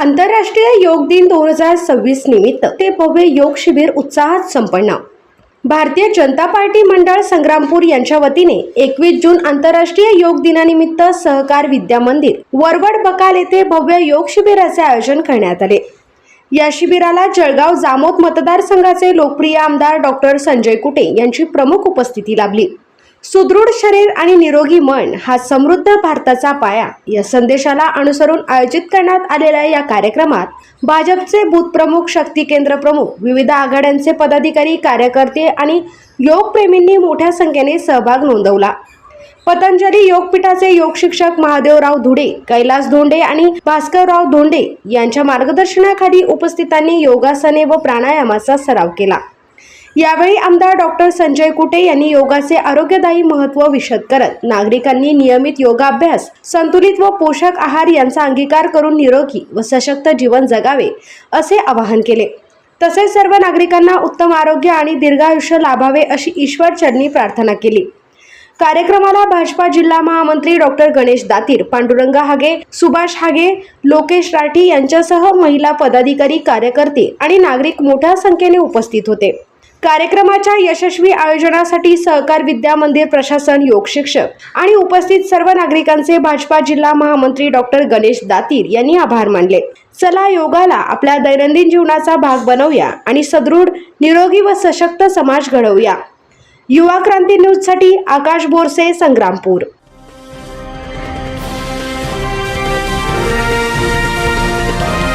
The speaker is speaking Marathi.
आंतरराष्ट्रीय योग दिन 2026 निमित्त ते भव्य योग शिबिर उत्साहात संपन्न। भारतीय जनता पार्टी मंडळ संग्रामपूर यांच्या वतीने 21 जून आंतरराष्ट्रीय योग दिनानिमित्त सहकार विद्या मंदिर वरवड बकाल येथे भव्य योग शिबिराचे आयोजन करण्यात आले। या शिबिराला जळगाव जामोद मतदारसंघाचे लोकप्रिय आमदार डॉक्टर संजय कुटे यांची प्रमुख उपस्थिती लाभली। सुदृढ शरीर आणि निरोगी मन हा समृद्ध भारताचा पाया या संदेशाला अनुसरून आयोजित करण्यात आलेल्या या कार्यक्रमात भाजपचे बूथ प्रमुख, शक्ती केंद्र प्रमुख, विविध आघाड्यांचे पदाधिकारी, कार्यकर्ते आणि योग प्रेमींनी मोठ्या संख्येने सहभाग नोंदवला। पतंजली योगपीठाचे योग शिक्षक महादेवराव धुडे, कैलास धोंडे आणि भास्करराव धोंडे यांच्या मार्गदर्शनाखाली उपस्थितांनी योगासने व प्राणायामाचा सराव केला। यावेळी आमदार डॉक्टर संजय कुटे यांनी योगाचे आरोग्यदायी महत्त्व विशद करत नागरिकांनी नियमित योगाभ्यास, संतुलित व पोषक आहार यांचा अंगीकार करून निरोगी व सशक्त जीवन जगावे असे आवाहन केले। तसेच सर्व नागरिकांना उत्तम आरोग्य आणि दीर्घायुष्य लाभावे अशी ईश्वर चरणी प्रार्थना केली। कार्यक्रमाला भाजपा जिल्हा महामंत्री डॉक्टर गणेश दातीर, पांडुरंग हागे, सुभाष हागे, लोकेश राठी यांच्यासह महिला पदाधिकारी, कार्यकर्ते आणि नागरिक मोठ्या संख्येने उपस्थित होते। कार्यक्रमाच्या यशस्वी आयोजनासाठी सहकार विद्या मंदिर प्रशासन, योग शिक्षक आणि उपस्थित सर्व नागरिकांचे भाजपा जिल्हा महामंत्री डॉक्टर गणेश दातीर यांनी आभार मानले। चला योगाला आपल्या दैनंदिन जीवनाचा भाग बनवूया आणि सदृढ, निरोगी व सशक्त समाज घडवूया। युवा क्रांती न्यूजसाठी आकाश बोरसे, संग्रामपूर।